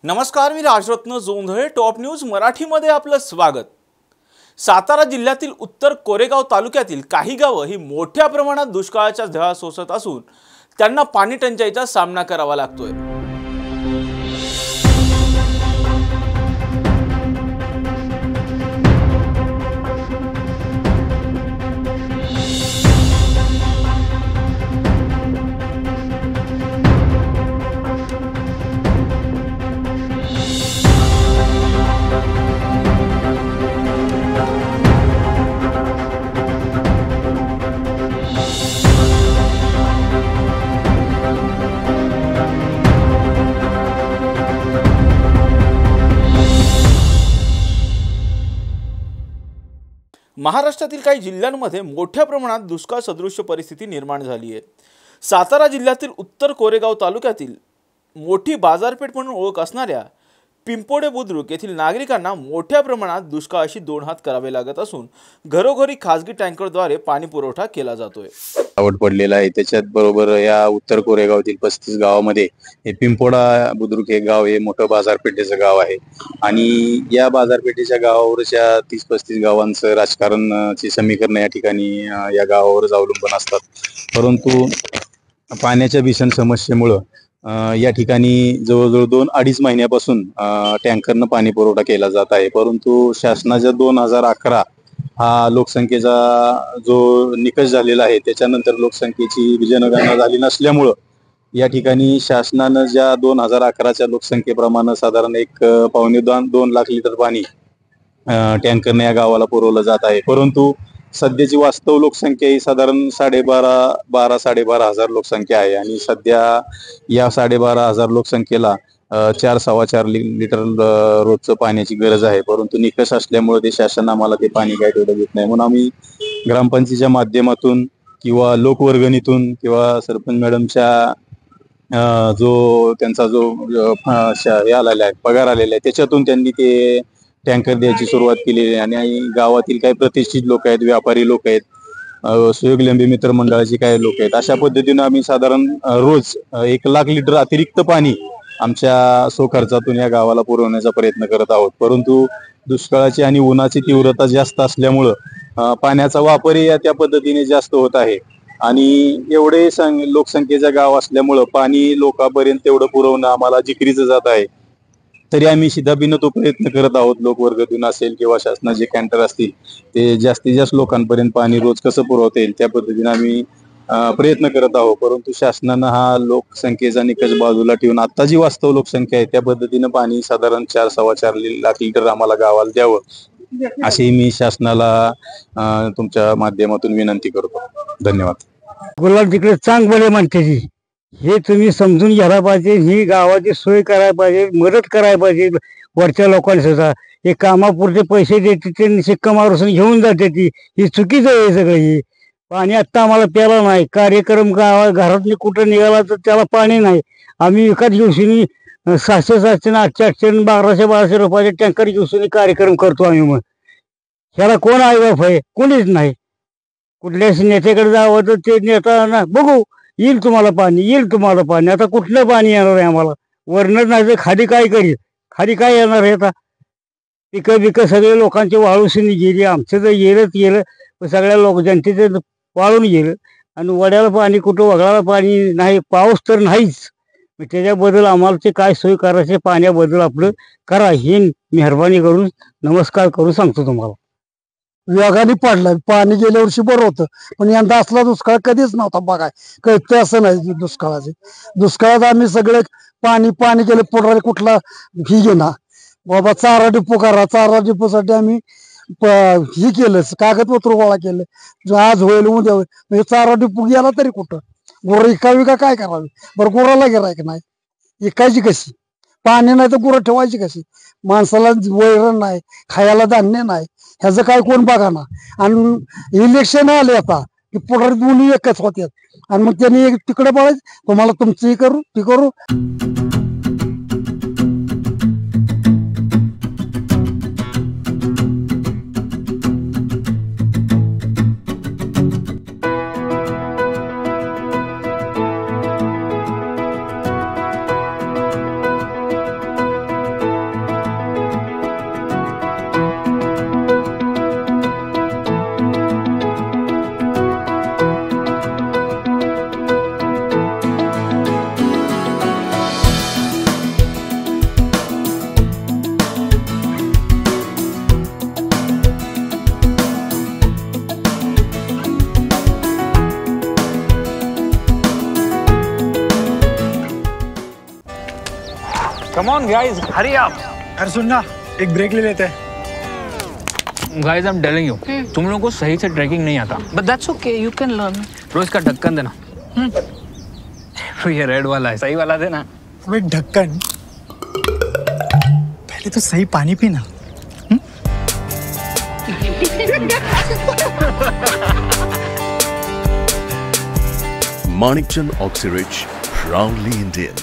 नमस्कार, मी Rajratna Jondhale. Top news मराठीमध्ये आपलं स्वागत. सातारा जिल्ह्यातील उत्तर कोरेगाव तालुक्यातील काही गावं ही मोठ्या प्रमाणात दुष्काळाच्या झळा सोसत असून त्यांना पाणी टंचाईचा सामना करावा लागतोय. महाराष्ट्रातील काही जिल्ह्यांमध्ये मोठ्या प्रमाणात दुष्काळ सदृश्य परिस्थिती निर्माण झाली आहे. सातारा जिल्ह्यातील उत्तर कोरेगाव तालुक्यातील मोठी बाजारपेठ म्हणून ओळख असणाऱ्या पिंपोडे बुद्रुक येथील नागरिकांना मोठ्या प्रमाणात दुष्काळाशी दोन हात करावे लागत असून घरोघरी खासगी टँकरद्वारे पाणी पुरवठा केला जातोय. आवड पडलेला आहे. त्याच्यात बरोबर या उत्तर कोरेगावातील 35 गावामध्ये हे पिंपोडा बुद्रुक हे गाव हे मोठं बाजारपेठेचं गाव आहे आणि या बाजारपेठेच्या गावावरच्या 30-35 गावांचं राजकारणाचे समीकरण या ठिकाणी या गावावरच अवलंबून असतात. परंतु पाण्याच्या भीषण समस्येमुळं या ठिकाणी जवळजवळ 2-2.5 महिन्यापासून टँकरनं पाणी पुरवठा केला जात आहे. परंतु शासनाच्या 2011 हा लोकसंख्येचा जो निकष झालेला आहे त्याच्यानंतर लोकसंख्येची जनगणना झाली नसल्यामुळं या ठिकाणी शासनानं ज्या 2011च्या लोकसंख्येप्रमाणे साधारण 1.2 लाख लिटर पाणी टँकरने या गावाला पुरवलं जात आहे. परंतु सध्याची वास्तव लोकसंख्या ही साधारण 12,500 हजार लोकसंख्या आहे आणि सध्या या 12,500 लोकसंख्येला 4-4.25 लिटर रोजचं पाण्याची गरज आहे. परंतु निकष असल्यामुळे ते शासन आम्हाला ते पाणी काय तेवढं देत नाही. म्हणून आम्ही ग्रामपंचायतीच्या माध्यमातून किंवा लोकवर्गणीतून किंवा सरपंच मॅडमच्या त्यांचा जो हे आलेला आहे, पगार आलेला आहे, त्याच्यातून त्यांनी ते टँकर द्यायची सुरुवात केलेली आहे. आणि गावातील काही प्रतिष्ठित लोक आहेत, व्यापारी लोक आहेत, सहयोगी मित्र मंडळाचे काही लोक आहेत, अशा पद्धतीनं आम्ही साधारण रोज 1 लाख लिटर अतिरिक्त पाणी आमच्या स्वखर्चातून या गावाला पुरवण्याचा प्रयत्न करत आहोत. परंतु दुष्काळाची आणि उन्हाची तीव्रता जास्त असल्यामुळं पाण्याचा वापरही त्या पद्धतीने जास्त होत आहे आणि एवढे लोकसंख्येचं गाव असल्यामुळं पाणी लोकांपर्यंत तेवढं पुरवणं आम्हाला जिकरीचं जात आहे. तरी आम्ही शिधाबीनं तो प्रयत्न करत आहोत. लोकवर्गातून असेल किंवा शासनाचे कॅन्टर असतील ते जास्तीत जास्त लोकांपर्यंत पाणी रोज कसं पुरवता येईल त्या पद्धतीने आम्ही प्रयत्न करत आहोत. परंतु शासनानं हा लोकसंख्येचा निकष बाजूला ठेवून आता जी वास्तव लोकसंख्या आहे त्या पद्धतीनं पाणी साधारण 4-4.25 लाख लिटर आम्हाला गावाला द्यावं अशी मी शासनाला तुमच्या माध्यमातून विनंती करतो. धन्यवाद. गुलाब तिकडे चांगले म्हणते हे तुम्ही समजून घ्यायला पाहिजे. ही गावाची सोय करायला पाहिजे, मदत करायला पाहिजे. वरच्या लोकांनी सुद्धा हे कामापुरते पैसे देते ते शिक्का मारून घेऊन जाते ही चुकीचं आहे सगळं. ही पाणी आत्ता आम्हाला प्यायला नाही. कार्यक्रम घरातली कुठं निघाला तर त्याला पाणी नाही. आम्ही एकाच दिवशी 700-700, 800-800, 1200-1200 रुपयाचे टँकर दिवसांनी कार्यक्रम करतो आम्ही. मग ह्याला कोण आई बाप आहे? कोणीच नाही. कुठल्याच नेत्याकडे जावं तर ते नेता ना बघू येईल तुम्हाला पाणी, येईल तुम्हाला पाणी. आता कुठलं पाणी येणार आहे आम्हाला? वरनं नाही तर खाली काय करील? खाली काय येणार आहे? आता पिकं सगळे लोकांचे वाळूशीने गेली. आमचं तर गेलं पण सगळ्या जनतेचं वाळून गेलं आणि वड्याला पाणी कुठं, वगळाला पाणी नाही. पाऊस तर नाहीच. त्याच्याबद्दल आम्हाला ते काय सोय करायचे पाण्याबद्दल आपलं करा ही मेहरबानी करून नमस्कार करून सांगतो तुम्हाला. वेगाने पडलाय. पाणी गेल्या वर्षी बरं होतं पण यंदा असला दुष्काळ कधीच नव्हता बघाय. कळतं असं नाही दुष्काळात आम्ही सगळे पाणी गेले पोटाला कुठला ही घेणार बाबा. चारा डिपो करा. चारा डिपोसाठी आम्ही ही केलं, कागदपत्र गोळा केलं. आज होईल उद्या होईल म्हणजे चारा डिपो गेला तरी कुठं गुरं इकावी का काय करावी? बरं गुराला गिरायक नाही, इकायची कशी? पाणी नाही तर गुरं ठेवायची कशी? माणसाला वैरण नाही, खायला धान्य नाही, ह्याचं काय कोण बघा ना. आणि इलेक्शन आले आता की पुढे दोन्ही एकच होत्यात आणि मग त्यांनी तिकडे बघायचं तुम्हाला तुमचं हे करू ती करू. Come on guys, hurry up. यार सुन ना, एक ब्रेक ले लेते हैं. Guys, I'm telling you, तुम लोगों को सही से ट्रैकिंग नहीं आता. But that's okay, you can learn. रोज का ढक्कन देना. ये रेड वाला है, सही वाला देना. अबे ढक्कन, पहले तो सही पानी पीना. Manikchand Oxyrich, proudly Indian.